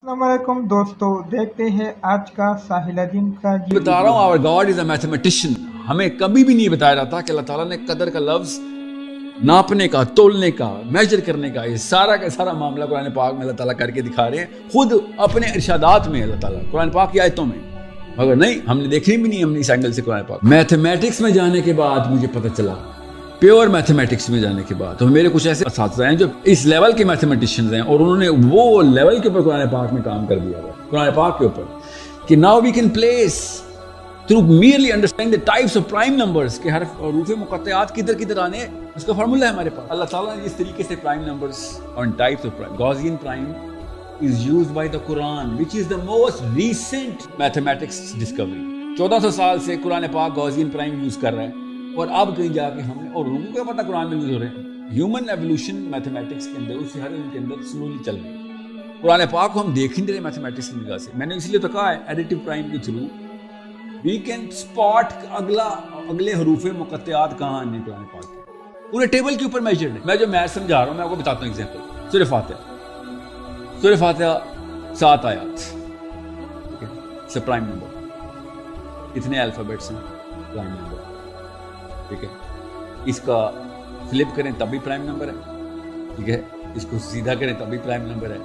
السلام علیکم دوستو، دیکھتے ہیں آج کا ساحل دین کا بتا رہا ہوں our God is a mathematician. ہمیں کبھی بھی نہیں بتایا جاتا کہ اللہ تعالیٰ نے قدر کا لفظ ناپنے کا، تولنے کا، میجر کرنے کا، یہ سارا کا سارا معاملہ قرآن پاک میں اللہ تعالیٰ کر کے دکھا رہے ہیں، خود اپنے ارشادات میں اللہ تعالیٰ قرآن پاک کی آیتوں میں، مگر نہیں ہم نے دیکھی بھی نہیں، ہم نے اس اینگل سے قرآن پاک میتھمیٹکس میں جانے کے بعد مجھے پتہ چلا، پیور میتھمیٹکس میں جانے کے بعد تو میرے کچھ ایسے اساتذہ ہیں جو اس لیول کے میتھمیٹیشینز ہیں اور انہوں نے وہ لیول کے اوپر قرآن پاک میں کام کر دیا ہے، قرآن پاک کے اوپر کہ now we can place through merely understanding the types of prime numbers کہ حرف اور حروف مقطعات کدھر آنے ہیں، اس کا فارمولہ ہے ہمارے پاس۔ اللہ تعالیٰ نے اس طریقے سے prime numbers اور types of prime Gaussian prime is used by the Quran which is the most recent mathematics discovery۔ 1400 سال سے قرآن پاک Gaussian prime یوز کر رہا ہے اور اب کہیں جا کے ہم نے، اور لوگوں کو پتہ قرآن میں یوز ہو رہے ہیں، ہیومن ایولیوشن میتھمیٹکس کے اندر، اس سے ہر ان کے اندر سلولی چل رہی ہے۔ قرآن پاک کو ہم دیکھ نہیں رہے میتھمیٹکس کی نگاہ سے، میں نے اس لیے تو کہا ہے ایڈیٹو پرائم کے تھرو we can spot اگلے حروف مقطعات کہاں آنے قرآن پاک کے پورے ٹیبل کے اوپر میجرڈ ہے۔ میں جو میتھ سمجھا رہا ہوں میں آپ کو بتاتا ہوں ایگزامپل۔ سورہ فاتحہ 7 آیات، ٹھیک ہے، اس پرائم نمبر، اتنے الفابیٹس ہیں، پرائم نمبر، ٹھیک ہے، اس کا فلپ کریں تب بھی پرائم نمبر ہے، ٹھیک ہے، اس کو سیدھا کریں تب بھی پرائم نمبر ہے۔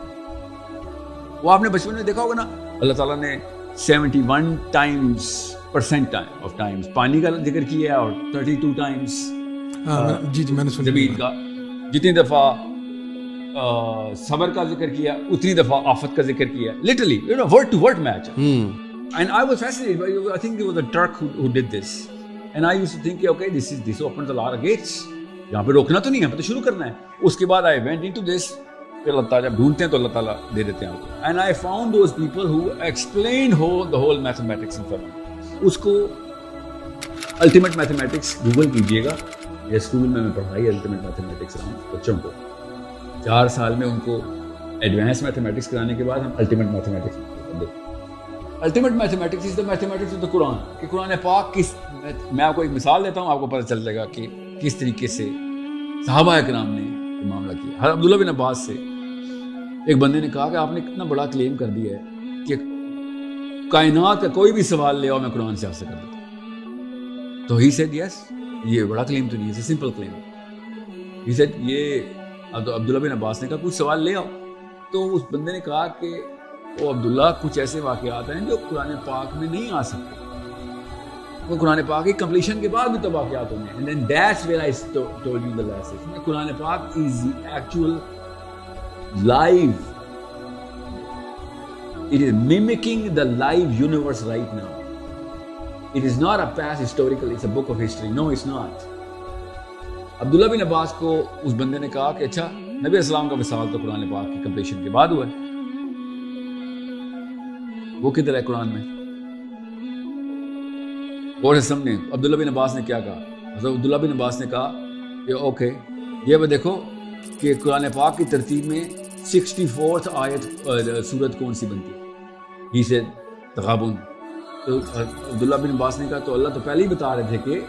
وہ آپ نے بچپن میں دیکھا ہوگا نا، اللہ تعالیٰ نے 71 times percent of times پانی کا ذکر کیا اور 32 times جی میں نے سنا زمین کا، جتنی دفعہ صبر کا ذکر کیا اتنی دفعہ آفت کا ذکر کیا، literally you know word to word match and I was fascinated by, I think it was a Turk who did this and I used to think okay this opens a lot of gates، یہاں پہ روکنا تو نہیں ہے، یہاں پہ تو شروع کرنا ہے۔ اس کے بعد I went into this، پھر اللہ تعالیٰ جب ڈھونڈتے ہیں تو اللہ تعالیٰ دے دیتے ہیں آپ کو۔ And I found those people who explain the whole mathematics in from, اس کو الٹیمیٹ میتھمیٹکس گوگل کیجیے گا، یا اسکول میں پڑھائی الٹیمیٹ میتھمیٹکس رہا ہوں بچوں کو، 4 سال میں ان کو ایڈوانس میتھمیٹکس کرانے کے بعد ہم ultimate mathematics ultimate mathematics is the mathematics of the Quran, کہ قرآن پاک کس، میں آپ کو ایک مثال دیتا ہوں، آپ کو پتہ چل جائے گا کہ کس طریقے سے صحابہ کرام نے معاملہ کیا۔ حضرت عبداللہ بن عباس سے ایک بندے نے کہا کہ آپ نے کتنا بڑا کلیم کر دیا ہے کہ کائنات کا کوئی بھی سوال لے آؤ میں قرآن سے آپ سے کر دیتا ہوں، تو ہی سیڈ یس، یہ بڑا کلیم تو نہیں ہے، سمپل کلیم۔ ہی سیڈ، یہ عبداللہ بن عباس نے کہا کچھ سوال لے آؤ، تو اس بندے نے کہا کہ وہ عبداللہ کچھ ایسے واقعات ہیں جو قرآن پاک میں نہیں آ سکتے، وہ قرآن پاک کی کمپلیشن کے بعد بھی تو واقعات ہونے ہیں۔ And then that's where I told you the last thing. قرآن پاک is the actual live. It is mimicking the live universe right now. It is not a past historical, it's a book of history. No, it's not. عبداللہ بن عباس کو اس بندے نے کہا کہ اچھا نبی علیہ السلام کا وصال تو قرآن پاک کی کمپلیشن کے بعد ہوا ہے، وہ کدھر ہے قرآن میں؟ اور سامنے عبداللہ بن عباس نے کیا کہا؟ حضرت عبداللہ بن عباس نے کہا کہ اوکے، یہ وہ دیکھو کہ قرآن پاک کی ترتیب میں 64th آیت سورت کون سی بنتی ہے؟ ہی سے تغابن۔ تو عبداللہ بن عباس نے کہا تو اللہ تو پہلے ہی بتا رہے تھے کہ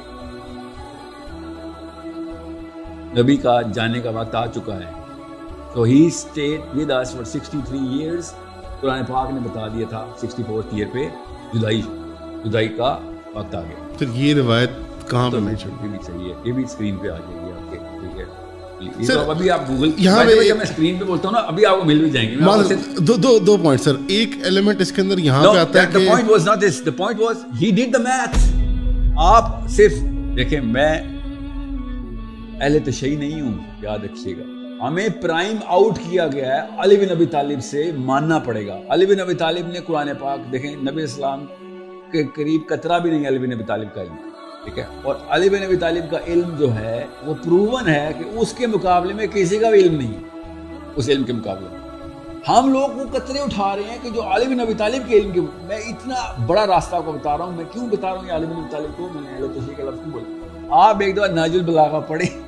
نبی کا جانے کا وقت آ چکا ہے، تو ہی stayed with us for 63 years۔ قرآن پاک نے بتا دیا تھا 64th ایئر پہ جدائی کا وقت آ گیا۔ پھر یہ روایت کہاں پہ مینشن؟ یہ بھی صحیح ہے، یہ بھی اسکرین پہ آ جائے گی آپ کے، ٹھیک ہے سر۔ ابھی آپ گوگل یہاں پہ جب میں اسکرین پہ بولتا ہوں نا، ابھی آپ کو مل بھی جائیں گے۔ دو پوائنٹ سر، ایک ایلیمنٹ اس کے اندر یہاں پہ آتا ہے کہ the point was not this, the point was he did the math۔ آپ صرف دیکھیں، میں اہل تشیع نہیں ہوں، یاد رکھیے گا، ہمیں پرائم آؤٹ کیا گیا ہے، علی بن ابی طالب سے ماننا پڑے گا۔ علی بن ابی طالب نے قرآن پاک، دیکھیں نبی اسلام کے قریب قطرہ بھی نہیں علی بن ابی طالب کا علم، ٹھیک ہے، اور علی بن ابی طالب کا علم جو ہے وہ پروون ہے کہ اس کے مقابلے میں کسی کا بھی علم نہیں، اس علم کے مقابلے میں ہم لوگ وہ قطرے اٹھا رہے ہیں کہ جو علی بن ابی طالب کے علم کے۔ میں اتنا بڑا راستہ کو بتا رہا ہوں، میں کیوں بتا رہا ہوں یہ علی بن ابی طالب کو، میں نے اہل تشیع کا لفظ بولا۔ آپ ایک دفعہ نہج البلاغہ پڑھیں،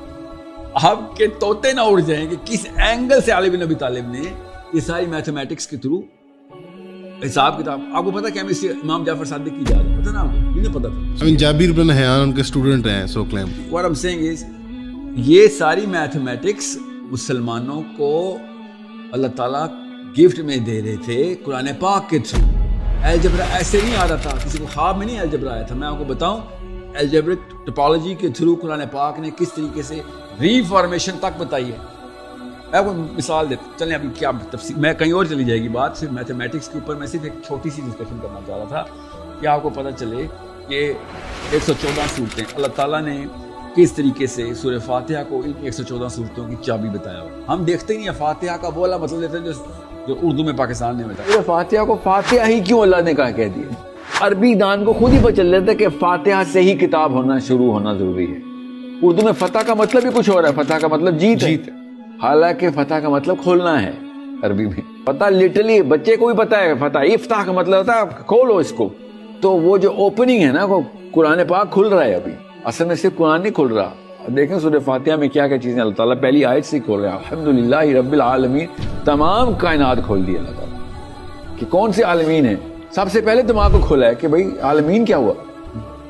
آپ کے طوطے نہ اڑ جائیں کہ کس اینگل سے علی بن ابی طالب نے یہ ساری میتھمیٹکس کے تھرو حساب کتاب۔ آپ کو پتا کیمسٹری امام جعفر صادق کی جاد ہے، پتہ نا آپ کو؟ نہیں پتا تھا؟ جابر بن حیان ان کے اسٹوڈنٹ ہیں، سو کلیم۔ What I'm saying is یہ ساری میتھمیٹکس مسلمانوں کو اللہ تعالیٰ گفٹ میں دے رہے تھے قرآن پاک کے تھرو. الجبرا ایسے نہیں آ رہا تھا, کسی کو خواب میں نہیں الجبرا آیا تھا. میں آپ کو بتاؤں الجبرک ٹپالوجی کے تھرو قرآن پاک نے کس طریقے سے ری فارمیشن تک بتائی ہے. میں آپ کو مثال دیتا چلیں, ابھی کیا تفصیل, میں کہیں اور چلی جائے گی بات, صرف میتھمیٹکس کے اوپر میں صرف ایک چھوٹی سی ڈسکشن کرنا چاہ رہا تھا کہ آپ کو پتہ چلے کہ 114 صورتیں اللہ تعالیٰ نے کس طریقے سے سورہ فاتحہ کو ان 114 صورتوں کی چابی بتایا ہو. ہم دیکھتے نہیں ہیں فاتحہ کا بولا مطلب دیتے ہیں جو اردو میں پاکستان نے بتایا. فاتحہ کو فاتحہ ہی کیوں اللہ نے کہہ دیا؟ عربی دان کو خود ہی پتہ چل جاتا ہے کہ فاتحہ سے ہی کتاب ہونا شروع ہونا ضروری ہے. اردو میں فتح کا مطلب ہی کچھ ہو رہا ہے, فتح کا مطلب جیت ہے, حالانکہ فتح کا مطلب کھولنا ہے. عربی میں فتح لٹرلی بچے کو بھی پتا ہے, فتح افتح کا مطلب ہوتا ہے کھولو اس کو. تو وہ جو اوپننگ ہے نا, وہ قرآن پاک کھل رہا ہے. ابھی اصل میں صرف قرآن نہیں کھل رہا, دیکھیں سورہ فاتحہ میں کیا کیا چیزیں اللہ تعالیٰ پہلی آیت سے کھول رہا ہے. الحمدللہ رب العالمین, تمام کائنات کھول دی اللہ تعالیٰ کہ کون سے عالمین ہیں. سب سے پہلے دماغ کو کھولا ہے کہ بھئی عالمین کیا ہوا,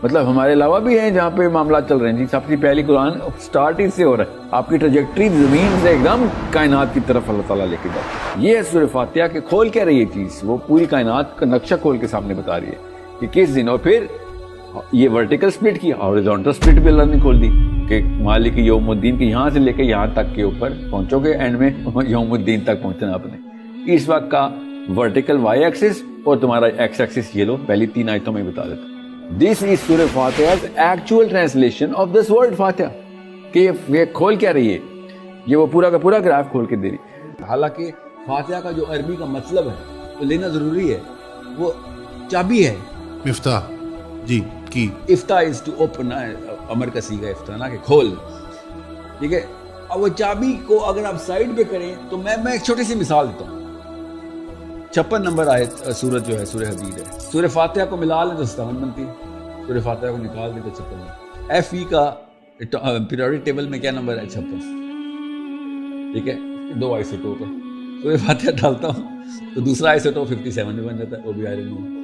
مطلب ہمارے علاوہ بھی ہیں جہاں پہ معاملات چل رہے ہیں. جی سب سے پہلی قرآن سٹارٹ ہی سے ہو رہا ہے, آپ کی ٹریجیکٹری زمین سے ایک دم کائنات کی طرف اللہ تعالیٰ لے کے جاتا ہے. یہ ہے سورہ فاتحہ کہ کھول کیا رہی ہے چیز, وہ پوری کائنات کا نقشہ کھول کے سامنے بتا رہی ہے کہ کس دن. اور پھر یہ ورٹیکل سپلٹ کی, ہاریزونٹل سپلٹ بھی اللہ نے کھول دی کہ مالک یوم الدین کے یہاں سے لے کے یہاں تک کے اوپر پہنچو گے, اینڈ میں یوم الدین تک پہنچنا آپ نے. اس وقت کا ورٹیکل وائی ایکسس اور تمہارا ایکس ایکسس یہ لو, پہلی 3 آیتوں میں بتا دیتا. دس از سورہ فاتحہ actual translation of this word فاتحہ, کہ یہ کھول کیا رہی ہے, یہ وہ پورا کا پورا گراف کھول کے دے رہی. حالانکہ فاتحہ کا جو عربی کا مطلب ہے وہ لینا ضروری ہے, وہ چابی ہے, مفتاح. جی کی افتح از ٹو اوپن, امر کا صیغہ افتح نا کہ کھول, ٹھیک ہے. اب وہ چابی کو اگر آپ سائڈ پہ کریں تو میں ایک چھوٹی سی مثال دیتا ہوں. 56 نمبر آیت سورت جو ہے سورہ حدید ہے. سورہ فاتحہ کو ملا لیں تو 57 بنتی ہے, سورہ فاتحہ کو نکال دیں تو 56. ایف ای کا پیریوڈک ٹیبل میں کیا نمبر ہے؟ 56. ٹھیک ہے, 2 آئسوٹوپ ہے. سورہ فاتحہ ڈالتا ہوں تو دوسرا آئسوٹوپ 57 میں بن جاتا ہے, وہ بھی آئرن میں.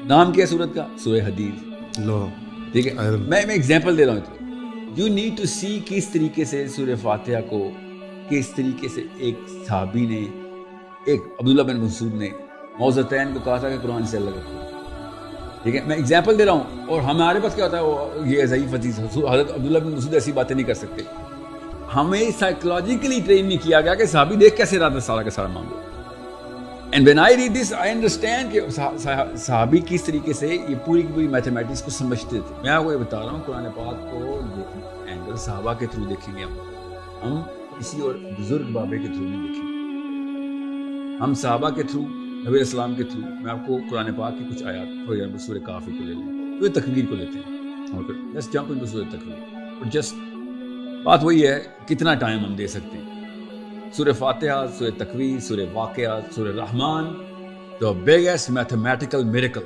نام کیا سورت کا؟ سورہ حدید. ٹھیک ہے, میں ایگزامپل دے رہا ہوں. یو نیڈ ٹو سی کس طریقے سے سورہ فاتحہ کو کس طریقے سے ایک صحابی نے, ایک عبداللہ بن مسعود نے موضتین کو کہا تھا کہ قرآن سے الگ رکھو. ٹھیک ہے, میں ایگزامپل دے رہا ہوں. اور ہمارے پاس کیا ہوتا ہے, وہ یہ ضعیف حدیث, حضرت عبداللہ بن مسعود ایسی باتیں نہیں کر سکتے. ہمیں سائیکولوجیکلی ٹرین نہیں کیا گیا کہ صحابی دیکھ کیسے رہا تھا سارا کا سارا معاملہ. And when I read this I understand کہ صحابی کس طریقے سے یہ پوری کی پوری میتھمیٹکس کو سمجھتے تھے. میں آپ کو یہ بتا رہا ہوں, قرآن پاک کو اینگل صحابہ کے تھرو دیکھیں گے ہم کسی اور بزرگ بابے کے تھرو نہیں دیکھیں گے. ہم صحابہ کے تھرو, نبی علیہ السلام کے تھرو. میں آپ کو قرآن پاک کی کچھ آیات, فار ایگزامپل سورہ کافی کو لے لیں, سورہ تکویر کو لیتے ہیں, اور پھر جسٹ جمپ انٹو سورہ تکویر. اور جسٹ بات وہی ہے کتنا ٹائم ہم دے سکتے ہیں. سورہ فاتحہ, سورہ تکویر, سورہ واقعات, سورہ رحمان, the biggest mathematical miracle.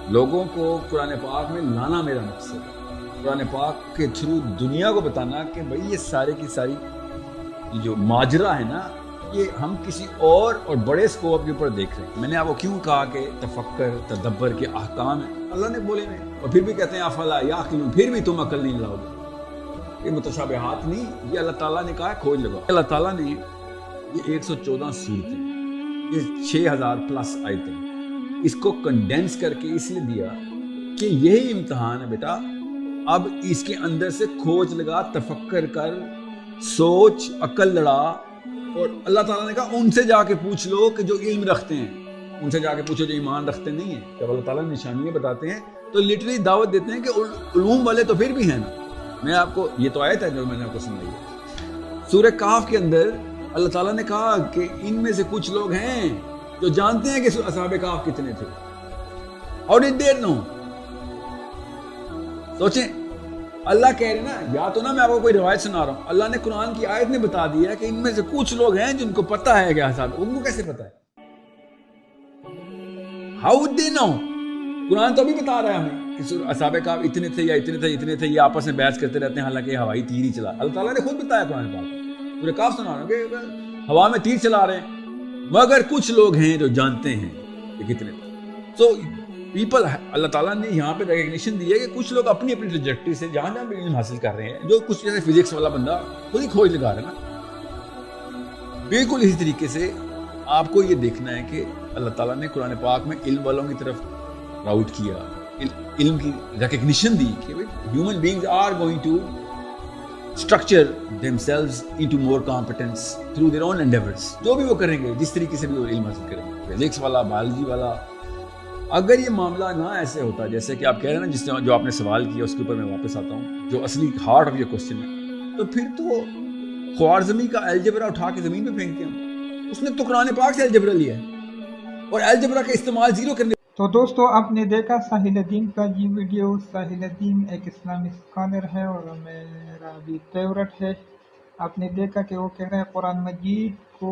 لوگوں کو قرآن پاک میں لانا میرا مقصد ہے. قرآن پاک کے تھرو دنیا کو بتانا کہ بھئی یہ سارے کی ساری جو ماجرا ہے نا, یہ ہم کسی اور بڑے سکوپ کے اوپر دیکھ رہے ہیں. میں نے آپ کو کیوں کہا کہ تفکر تدبر کے احکام ہیں, اللہ نے بولے ہیں, اور پھر بھی کہتے ہیں افلا یعقلون, پھر بھی تم عقل نہیں لاؤ گے. یہ متشابہات نہیں, یہ اللہ تعالیٰ نے کہا ہے کھوج لگاؤ. اللہ تعالیٰ نے یہ 114 صورتیں, یہ 6000 پلس آیتیں, اس کو کنڈینس کر کے اس لیے دیا کہ یہی امتحان ہے بیٹا. اب اس کے اندر سے کھوج لگا, تفکر کر, سوچ, عقل لڑا. اور اللہ تعالیٰ نے کہا ان سے جا کے پوچھ لو کہ جو علم رکھتے ہیں, ان سے جا کے پوچھو جو ایمان رکھتے نہیں ہیں. جب اللہ تعالیٰ نشانیاں بتاتے ہیں تو لٹرلی دعوت دیتے ہیں کہ علوم والے تو پھر بھی ہیں نا. میں آپ کو یہ تو آیت ہے جو میں نے آپ کو سنائی ہے. سورہ کہف کے اندر اللہ تعالیٰ نے کہا کہ ان میں سے کچھ لوگ ہیں جو جانتے ہیں کہ اصحاب کہف کتنے تھے. How did they know؟ سوچیں, اللہ کہہ رہے نا, یا تو نا میں آپ کو کوئی روایت سنا رہا ہوں, اللہ نے قرآن کی آیت نے بتا دیا کہ ان میں سے کچھ لوگ ہیں جن کو پتہ ہے کہ اصحاب, ان کو کیسے پتہ ہے؟ How would they know؟ قرآن تو بھی بتا رہا ہے ہمیں کہ اصحاب کہف اتنے تھے یا اتنے تھے اتنے تھے, یہ آپس میں بحث کرتے رہتے ہیں, حالانکہ ہوائی تیر ہی چلا. اللہ تعالیٰ نے خود بتایا قرآن پاک, سورہ کہف سنا رہا ہوں کہ ہوا میں تیر چلا رہے ہیں, مگر کچھ لوگ ہیں جو جانتے ہیں کہ کتنے تھے. سو پیپل, اللہ تعالیٰ نے یہاں پہ ریکگنیشن دی ہے کہ کچھ لوگ اپنی اپنی ٹریجیکٹری سے جہاں جہاں بھی علم حاصل کر رہے ہیں, جو کچھ جیسے فزکس والا بندہ خود ہی کھوج لگا رہا ہے نا, بالکل اسی طریقے سے آپ کو یہ دیکھنا ہے کہ اللہ تعالیٰ نے قرآن پاک میں علم والوں کی طرف راؤٹ کیا، علم کی ریکگنیشن دی کہ human beings are going to structure themselves into more competence through their own endeavors. جو بھی وہ کریں گے، جس طریقے سے بھی وہ علم حاصل کریں گے، فزکس والا، بایولوجی والا. اگر یہ معاملہ نہ ایسے ہوتا جیسے کہ آپ کہہ رہے ہیں نا، جس جو آپ نے سوال کیا اس کے اوپر میں واپس آتا ہوں، جو اصلی ہارٹ آف یہ کوشچن ہے، تو پھر تو خوارزمی کا الجبرا اٹھا کے زمین پہ پھینکتے ہیں. اس نے تو قرآن پاک سے الجبرا لیا ہے اور الجبرا کا استعمال زیرو کرنے. تو دوستو آپ نے دیکھا ساحل الدین کا یہ ویڈیو. ساحل الدین ایک اسلامی اسکالر ہے اور میرا بھی فیورٹ ہے. آپ نے دیکھا کہ وہ کہہ رہے ہیں قرآن مجید کو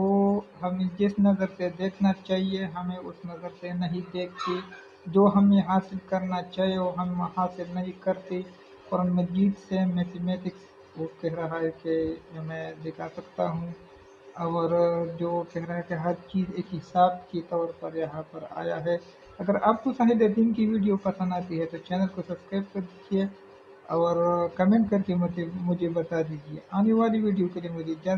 ہمیں جس نظر سے دیکھنا چاہیے ہمیں اس نظر سے نہیں دیکھتے، جو ہمیں حاصل کرنا چاہیے وہ ہم حاصل نہیں کرتے. قرآن مجید سے میتھمیٹکس وہ کہہ رہا ہے کہ میں دکھا سکتا ہوں، اور جو کہہ رہا ہے کہ ہر چیز ایک حساب کے طور پر یہاں پر آیا ہے. اگر آپ کو ساحل الدین کی ویڈیو پسند آتی ہے تو چینل کو سبسکرائب کر دیجیے اور کمنٹ کر کے مجھے بتا دیجیے. آنے والی ویڈیو کے لیے مجھے